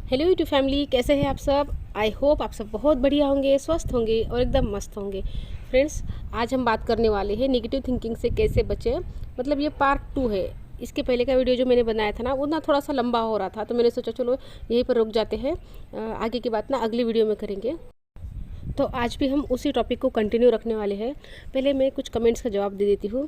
Hello YouTube family, कैसे हैं आप सब। आई होप आप सब बहुत बढ़िया होंगे, स्वस्थ होंगे और एकदम मस्त होंगे। फ्रेंड्स, आज हम बात करने वाले हैं नेगेटिव थिंकिंग से कैसे बचें। मतलब ये पार्ट 2 है। इसके पहले का वीडियो जो मैंने बनाया था ना, वो ना थोड़ा सा लंबा हो रहा था, तो मैंने सोचा चलो यहीं पर रुक जाते हैं। आगे की बात ना अगली वीडियो में करेंगे। तो आज भी हम उसी टॉपिक को कंटिन्यू रखने वाले हैं। पहले मैं कुछ कमेंट्स का जवाब दे देती हूँ।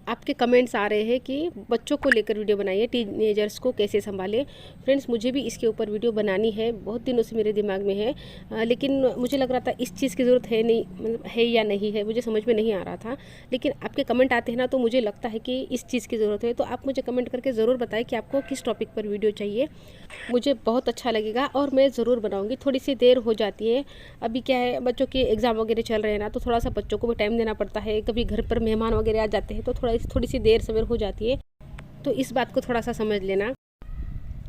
आपके कमेंट्स आ रहे हैं कि बच्चों को लेकर वीडियो बनाइए, टीनेजर्स को कैसे संभालें। फ्रेंड्स, मुझे भी इसके ऊपर वीडियो बनानी है, बहुत दिनों से मेरे दिमाग में है। लेकिन मुझे लग रहा था इस चीज़ की ज़रूरत है नहीं, मतलब है या नहीं है, मुझे समझ में नहीं आ रहा था। लेकिन आपके कमेंट आते हैं ना, तो मुझे लगता है कि इस चीज़ की ज़रूरत है। तो आप मुझे कमेंट करके ज़रूर बताएं कि आपको किस टॉपिक पर वीडियो चाहिए। मुझे बहुत अच्छा लगेगा और मैं ज़रूर बनाऊँगी। थोड़ी सी देर हो जाती है, अभी क्या है, बच्चों के एग्ज़ाम वगैरह चल रहे हैं ना, तो थोड़ा सा बच्चों को भी टाइम देना पड़ता है। कभी घर पर मेहमान वगैरह आ जाते हैं, तो थोड़ी सी देर सवेर हो जाती है। तो इस बात को थोड़ा सा समझ लेना।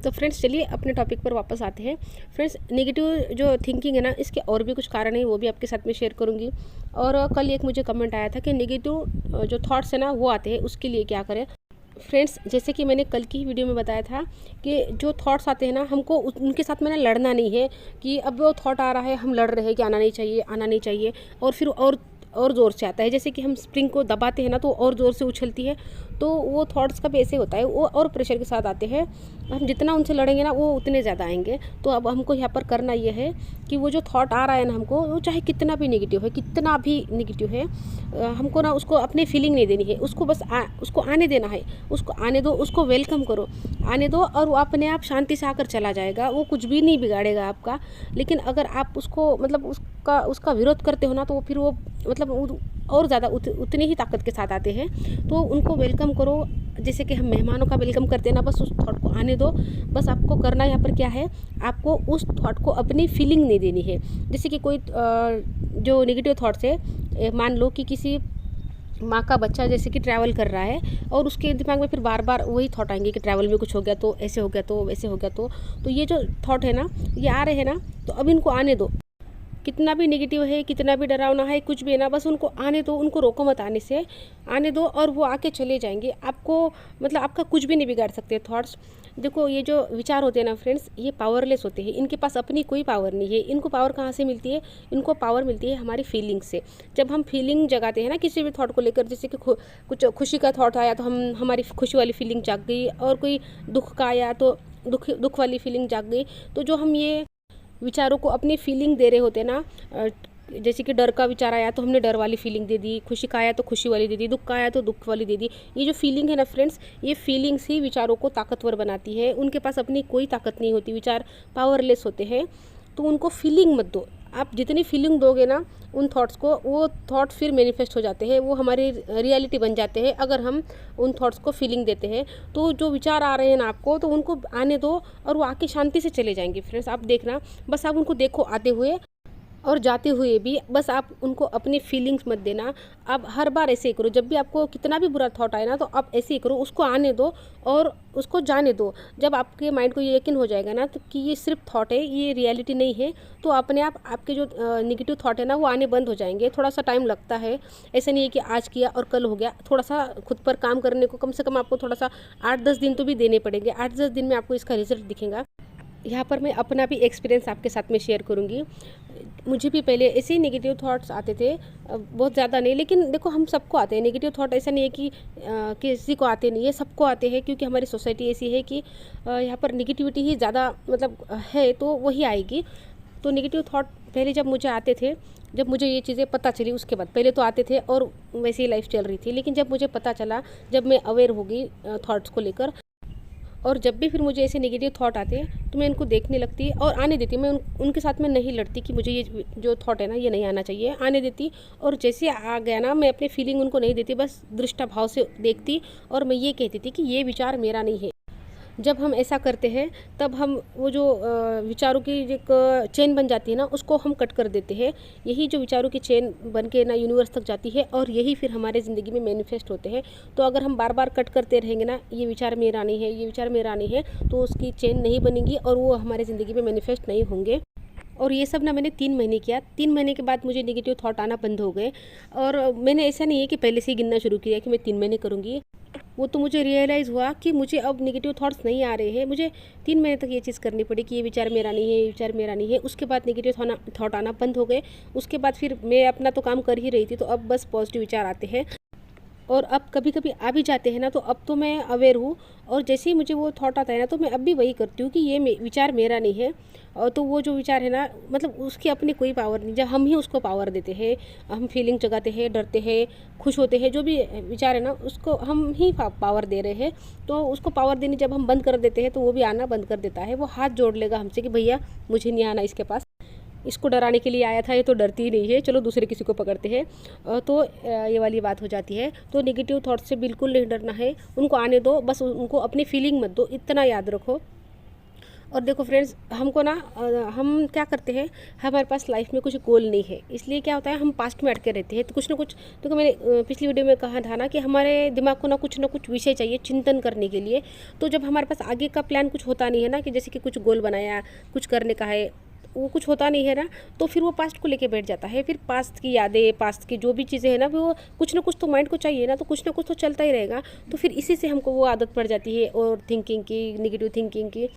तो फ्रेंड्स, चलिए अपने टॉपिक पर वापस आते हैं। फ्रेंड्स, नेगेटिव जो थिंकिंग है ना, इसके और भी कुछ कारण है, वो भी आपके साथ में शेयर करूँगी। और कल एक मुझे कमेंट आया था कि नेगेटिव जो थॉट्स है ना वो आते हैं, उसके लिए क्या करें। फ्रेंड्स, जैसे कि मैंने कल की वीडियो में बताया था कि जो थॉट्स आते हैं ना, हमको उनके साथ में ना लड़ना नहीं है कि अब वो थॉट आ रहा है, हम लड़ रहे हैं कि आना नहीं चाहिए, आना नहीं चाहिए, और फिर और ज़ोर से आता है। जैसे कि हम स्प्रिंग को दबाते हैं ना, तो और ज़ोर से उछलती है। तो वो थॉट्स का भी ऐसे होता है, वो और प्रेशर के साथ आते हैं। हम जितना उनसे लड़ेंगे ना, वो उतने ज़्यादा आएंगे। तो अब हमको यहाँ पर करना ये है कि वो जो थॉट आ रहा है ना हमको, वो चाहे कितना भी नेगेटिव है, कितना भी नेगेटिव है, हमको ना उसको अपनी फीलिंग नहीं देनी है। उसको बस उसको आने देना है। उसको आने दो, उसको वेलकम करो, आने दो, और वो अपने आप शांति से आकर चला जाएगा। वो कुछ भी नहीं बिगाड़ेगा आपका। लेकिन अगर आप उसको मतलब उसका विरोध करते हो ना, तो फिर वो मतलब और ज़्यादा उतनी ही ताकत के साथ आते हैं। तो उनको वेलकम करो, जैसे कि हम मेहमानों का वेलकम करते हैं ना, बस उस थॉट को आने दो। बस आपको करना यहाँ पर क्या है, आपको उस थॉट को अपनी फीलिंग नहीं देनी है। जैसे कि कोई जो नेगेटिव थॉट्स है, मान लो कि किसी माँ का बच्चा जैसे कि ट्रैवल कर रहा है, और उसके दिमाग में फिर बार बार वही थॉट आएंगे कि ट्रैवल में कुछ हो गया तो ऐसे हो गया, तो वैसे हो गया। तो ये जो थॉट है ना, ये आ रहे हैं ना, तो अब इनको आने दो। कितना भी नेगेटिव है, कितना भी डरावना है, कुछ भी है ना, बस उनको आने दो, उनको रोको मत आने से। आने दो और वो आके चले जाएंगे। आपको मतलब आपका कुछ भी नहीं बिगाड़ सकते थॉट्स। देखो, ये जो विचार होते हैं ना फ्रेंड्स, ये पावरलेस होते हैं। इनके पास अपनी कोई पावर नहीं है। इनको पावर कहाँ से मिलती है? इनको पावर मिलती है हमारी फीलिंग से। जब हम फीलिंग जगाते हैं ना किसी भी थॉट को लेकर, जैसे कि कुछ खुशी का थॉट आया तो हम हमारी खुशी वाली फीलिंग जाग गई, और कोई दुख का आया तो दुख वाली फीलिंग जाग गई। तो जो हम ये विचारों को अपनी फीलिंग दे रहे होते हैं ना, जैसे कि डर का विचार आया तो हमने डर वाली फीलिंग दे दी, खुशी का आया तो खुशी वाली दे दी, दुख का आया तो दुख वाली दे दी। ये जो फीलिंग है ना फ्रेंड्स, ये फीलिंग्स ही विचारों को ताकतवर बनाती है। उनके पास अपनी कोई ताकत नहीं होती, विचार पावरलेस होते हैं। तो उनको फीलिंग मत दो। आप जितनी फीलिंग दोगे ना उन थॉट्स को, वो थॉट फिर मैनिफेस्ट हो जाते हैं, वो हमारी रियलिटी बन जाते हैं। अगर हम उन थॉट्स को फीलिंग देते हैं, तो जो विचार आ रहे हैं ना आपको, तो उनको आने दो, और वो आके शांति से चले जाएंगे। फ्रेंड्स, आप देखना, बस आप उनको देखो आते हुए और जाते हुए भी, बस आप उनको अपनी फीलिंग्स मत देना। आप हर बार ऐसे ही करो, जब भी आपको कितना भी बुरा थॉट आए ना, तो आप ऐसे ही करो, उसको आने दो और उसको जाने दो। जब आपके माइंड को ये यकीन हो जाएगा ना, तो कि ये सिर्फ थॉट है, ये रियलिटी नहीं है, तो अपने आप आपके जो निगेटिव थॉट है ना, वो आने बंद हो जाएंगे। थोड़ा सा टाइम लगता है, ऐसा नहीं है कि आज किया और कल हो गया। थोड़ा सा खुद पर काम करने को कम से कम आपको थोड़ा सा 8-10 दिन तो भी देने पड़ेंगे। 8-10 दिन में आपको इसका रिजल्ट दिखेगा। यहाँ पर मैं अपना भी एक्सपीरियंस आपके साथ में शेयर करूँगी। मुझे भी पहले ऐसे ही नेगेटिव थॉट्स आते थे, बहुत ज़्यादा नहीं, लेकिन देखो हम सबको आते हैं नेगेटिव थॉट। ऐसा नहीं है कि किसी को आते नहीं है, सबको आते हैं, क्योंकि हमारी सोसाइटी ऐसी है कि यहाँ पर नेगेटिविटी ही ज़्यादा मतलब है, तो वही आएगी। तो नेगेटिव थॉट पहले जब मुझे आते थे, जब मुझे ये चीज़ें पता चली उसके बाद, पहले तो आते थे और वैसे ही लाइफ चल रही थी, लेकिन जब मुझे पता चला, जब मैं अवेयर हो गई थॉट्स को लेकर, और जब भी फिर मुझे ऐसे नेगेटिव थॉट आते हैं, तो मैं उनको देखने लगती और आने देती। मैं उनके साथ में नहीं लड़ती कि मुझे ये जो थॉट है ना ये नहीं आना चाहिए, आने देती। और जैसे आ गया ना, मैं अपनी फीलिंग उनको नहीं देती, बस दृष्टा भाव से देखती, और मैं ये कहती थी कि ये विचार मेरा नहीं है। जब हम ऐसा करते हैं, तब हम वो जो विचारों की एक चेन बन जाती है ना, उसको हम कट कर देते हैं। यही जो विचारों की चेन बन के ना यूनिवर्स तक जाती है, और यही फिर हमारे ज़िंदगी में मैनिफेस्ट होते हैं। तो अगर हम बार बार कट करते रहेंगे ना, ये विचार मेरा नहीं है, ये विचार मेरा नहीं है, तो उसकी चेन नहीं बनेगी और वो हमारे ज़िंदगी में मैनिफेस्ट नहीं होंगे। और ये सब ना मैंने 3 महीने किया। 3 महीने के बाद मुझे नेगेटिव थॉट आना बंद हो गए। और मैंने ऐसा नहीं है कि पहले से ही गिनना शुरू किया कि मैं 3 महीने करूँगी। वो तो मुझे रियलाइज़ हुआ कि मुझे अब नेगेटिव थॉट्स नहीं आ रहे हैं। मुझे 3 महीने तक ये चीज़ करनी पड़ी कि ये विचार मेरा नहीं है, ये विचार मेरा नहीं है। उसके बाद नेगेटिव थॉट आना बंद हो गए। उसके बाद फिर मैं अपना तो काम कर ही रही थी, तो अब बस पॉजिटिव विचार आते हैं। और अब कभी-कभी आ भी जाते हैं ना, तो अब तो मैं अवेयर हूँ, और जैसे ही मुझे वो थॉट आता है ना, तो मैं अब भी वही करती हूँ कि ये विचार मेरा नहीं है। और तो वो जो विचार है ना, मतलब उसकी अपनी कोई पावर नहीं, जब हम ही उसको पावर देते हैं। हम फीलिंग जगाते हैं, डरते हैं, खुश होते हैं, जो भी विचार है ना, उसको हम ही पावर दे रहे हैं। तो उसको पावर देनी जब हम बंद कर देते हैं, तो वो भी आना बंद कर देता है। वो हाथ जोड़ लेगा हमसे कि भैया मुझे नहीं आना इसके पास, इसको डराने के लिए आया था, ये तो डरती ही नहीं है, चलो दूसरे किसी को पकड़ते हैं। तो ये वाली बात हो जाती है। तो नेगेटिव थॉट से बिल्कुल नहीं डरना है, उनको आने दो, बस उनको अपनी फीलिंग मत दो, इतना याद रखो। और देखो फ्रेंड्स, हमको ना हम क्या करते हैं, हमारे पास लाइफ में कुछ गोल नहीं है, इसलिए क्या होता है, हम पास्ट में अटके रहते हैं। तो कुछ ना कुछ, देखो मैंने पिछली वीडियो में कहा था ना कि हमारे दिमाग को ना कुछ विषय चाहिए चिंतन करने के लिए। तो जब हमारे पास आगे का प्लान कुछ होता नहीं है ना, कि जैसे कि कुछ गोल बनाया, कुछ करने का है, वो कुछ होता नहीं है ना, तो फिर वो पास्ट को लेके बैठ जाता है। फिर पास्ट की यादें, पास्ट की जो भी चीज़ें हैं ना, वो कुछ ना कुछ तो माइंड को चाहिए ना, तो कुछ ना कुछ तो चलता ही रहेगा। तो फिर इसी से हमको वो आदत पड़ जाती है, और थिंकिंग की, नेगेटिव थिंकिंग की।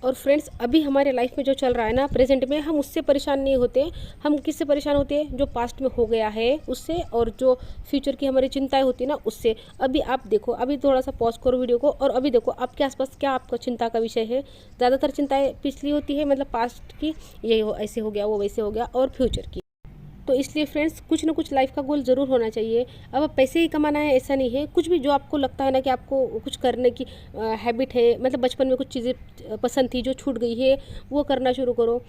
और फ्रेंड्स, अभी हमारे लाइफ में जो चल रहा है ना प्रेजेंट में, हम उससे परेशान नहीं होते। हम किससे परेशान होते हैं, जो पास्ट में हो गया है उससे, और जो फ्यूचर की हमारी चिंताएं होती है ना उससे। अभी आप देखो, अभी थोड़ा सा पॉज करो वीडियो को, और अभी देखो आपके आसपास क्या आपका चिंता का विषय है। ज़्यादातर चिंताएं पिछली होती है, मतलब पास्ट की, ये ऐसे हो गया, वो वैसे हो गया, और फ्यूचर की। तो इसलिए फ्रेंड्स, कुछ ना कुछ लाइफ का गोल ज़रूर होना चाहिए। अब पैसे ही कमाना है ऐसा नहीं है, कुछ भी जो आपको लगता है ना कि आपको कुछ करने की हैबिट है, मतलब बचपन में कुछ चीज़ें पसंद थी जो छूट गई है, वो करना शुरू करो।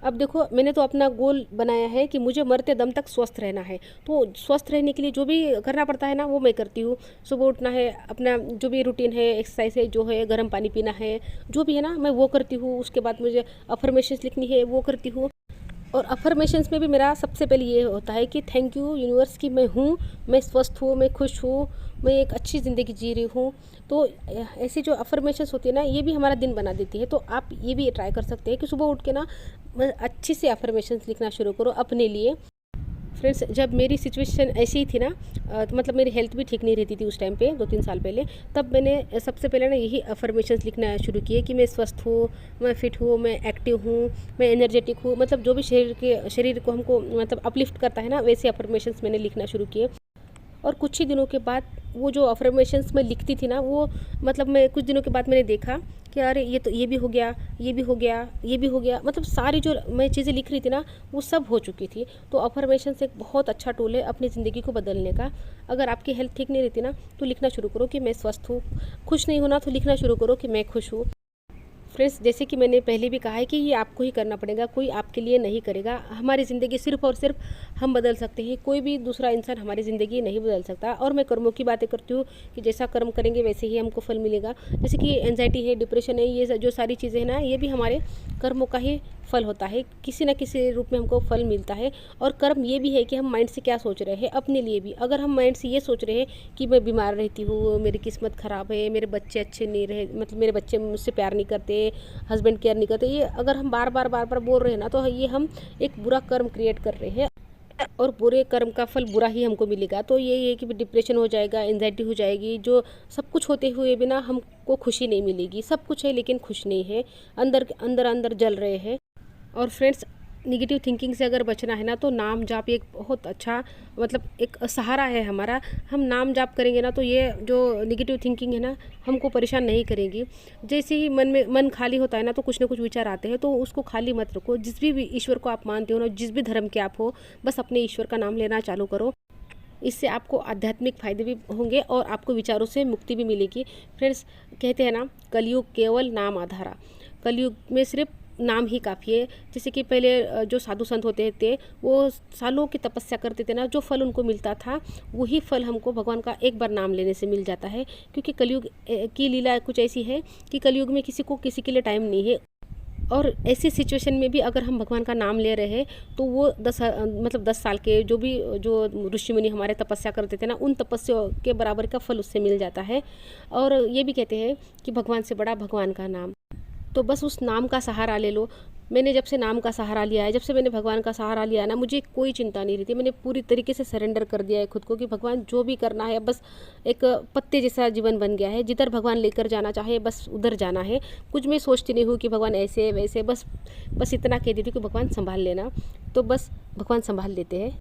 अब देखो, मैंने तो अपना गोल बनाया है कि मुझे मरते दम तक स्वस्थ रहना है। तो स्वस्थ रहने के लिए जो भी करना पड़ता है ना, वो मैं करती हूँ। सुबह उठना है, अपना जो भी रूटीन है, एक्सरसाइज है, जो है गर्म पानी पीना है, जो भी है ना, मैं वो करती हूँ। उसके बाद मुझे अफर्मेशंस लिखनी है, वो करती हूँ। और अफर्मेशंस में भी मेरा सबसे पहले ये होता है कि थैंक यू यूनिवर्स, कि मैं हूँ, मैं स्वस्थ हूँ, मैं खुश हूँ, मैं एक अच्छी ज़िंदगी जी रही हूँ। तो ऐसी जो अफर्मेशंस होती है ना, ये भी हमारा दिन बना देती है। तो आप ये भी ट्राई कर सकते हैं कि सुबह उठ के ना अच्छी से अफर्मेशंस लिखना शुरू करो अपने लिए। फ्रेंड्स, जब मेरी सिचुएशन ऐसी ही थी ना, मतलब मेरी हेल्थ भी ठीक नहीं रहती थी उस टाइम पे, 2-3 साल पहले, तब मैंने सबसे पहले ना यही अफर्मेशंस लिखना शुरू किए कि मैं स्वस्थ हूँ, मैं फिट हूँ, मैं एक्टिव हूँ, मैं एनर्जेटिक हूँ। मतलब जो भी शरीर को हमको मतलब अपलिफ्ट करता है ना, वैसे अफर्मेशंस मैंने लिखना शुरू किए। और कुछ ही दिनों के बाद वो जो अफर्मेशंस मैं लिखती थी ना, वो मतलब मैं कुछ दिनों के बाद मैंने देखा कि अरे ये तो ये भी हो गया, ये भी हो गया, ये भी हो गया, मतलब सारी जो मैं चीज़ें लिख रही थी ना, वो सब हो चुकी थी। तो अफर्मेशंस एक बहुत अच्छा टूल है अपनी ज़िंदगी को बदलने का। अगर आपकी हेल्थ ठीक नहीं रहती ना, तो लिखना शुरू करो कि मैं स्वस्थ हूँ। खुश नहीं होना, तो लिखना शुरू करो कि मैं खुश हूँ। फ्रेंड्स, जैसे कि मैंने पहले भी कहा है कि ये आपको ही करना पड़ेगा, कोई आपके लिए नहीं करेगा। हमारी ज़िंदगी सिर्फ़ और सिर्फ हम बदल सकते हैं, कोई भी दूसरा इंसान हमारी ज़िंदगी नहीं बदल सकता। और मैं कर्मों की बातें करती हूँ कि जैसा कर्म करेंगे वैसे ही हमको फल मिलेगा। जैसे कि एंजाइटी है, डिप्रेशन है, ये जो सारी चीज़ें हैं ना, ये भी हमारे कर्मों का ही फल होता है। किसी न किसी रूप में हमको फल मिलता है। और कर्म ये भी है कि हम माइंड से क्या सोच रहे हैं अपने लिए भी। अगर हम माइंड से ये सोच रहे हैं कि मैं बीमार रहती हूँ, मेरी किस्मत ख़राब है, मेरे बच्चे अच्छे नहीं रहे, मतलब मेरे बच्चे मुझसे प्यार नहीं करते, हस्बैंड केयर नहीं करते, ये अगर हम बार बार बोल रहे हैं ना, तो ये हम एक बुरा कर्म क्रिएट कर रहे हैं, और बुरे कर्म का फल बुरा ही हमको मिलेगा। तो ये है कि डिप्रेशन हो जाएगा, एंजाइटी हो जाएगी, जो सब कुछ होते हुए भी ना हमको खुशी नहीं मिलेगी। सब कुछ है लेकिन खुश नहीं है, अंदर अंदर अंदर जल रहे हैं। और फ्रेंड्स, निगेटिव थिंकिंग से अगर बचना है ना, तो नाम जाप एक बहुत अच्छा, मतलब एक सहारा है हमारा। हम नाम जाप करेंगे ना, तो ये जो निगेटिव थिंकिंग है ना, हमको परेशान नहीं करेंगी। जैसे ही मन खाली होता है ना, तो कुछ ना कुछ विचार आते हैं, तो उसको खाली मत रखो। जिस भी ईश्वर को आप मानते हो ना, जिस भी धर्म के आप हो, बस अपने ईश्वर का नाम लेना चालू करो। इससे आपको आध्यात्मिक फ़ायदे भी होंगे, और आपको विचारों से मुक्ति भी मिलेगी। फ्रेंड्स, कहते हैं ना, कलयुग केवल नाम आधारा। कलयुग में सिर्फ नाम ही काफ़ी है। जैसे कि पहले जो साधु संत होते थे, वो सालों की तपस्या करते थे ना, जो फल उनको मिलता था, वही फल हमको भगवान का एक बार नाम लेने से मिल जाता है। क्योंकि कलयुग की लीला कुछ ऐसी है कि कलयुग में किसी को किसी के लिए टाइम नहीं है। और ऐसी सिचुएशन में भी अगर हम भगवान का नाम ले रहे हैं, तो वो 10 साल के जो ऋषि मुनि हमारे तपस्या करते थे ना, उन तपस्या के बराबर का फल उससे मिल जाता है। और ये भी कहते हैं कि भगवान से बड़ा भगवान का नाम। तो बस उस नाम का सहारा ले लो। मैंने जब से नाम का सहारा लिया है, जब से मैंने भगवान का सहारा लिया है ना, मुझे कोई चिंता नहीं रहती। मैंने पूरी तरीके से सरेंडर कर दिया है खुद को कि भगवान जो भी करना है, बस एक पत्ते जैसा जीवन बन गया है। जिधर भगवान लेकर जाना चाहे बस उधर जाना है। कुछ मैं सोचती नहीं हूँ कि भगवान ऐसे वैसे, बस इतना कह देती हूँ कि भगवान संभाल लेना, तो बस भगवान संभाल लेते हैं।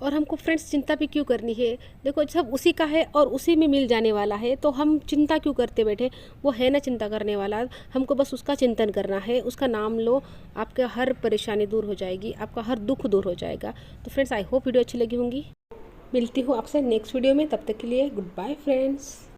और हमको फ्रेंड्स चिंता भी क्यों करनी है? देखो सब उसी का है और उसी में मिल जाने वाला है, तो हम चिंता क्यों करते बैठे? वो है ना चिंता करने वाला, हमको बस उसका चिंतन करना है, उसका नाम लो, आपका हर परेशानी दूर हो जाएगी, आपका हर दुख दूर हो जाएगा। तो फ्रेंड्स आई होप वीडियो अच्छी लगी होंगी। मिलती हूँ आपसे नेक्स्ट वीडियो में, तब तक के लिए गुड बाय फ्रेंड्स।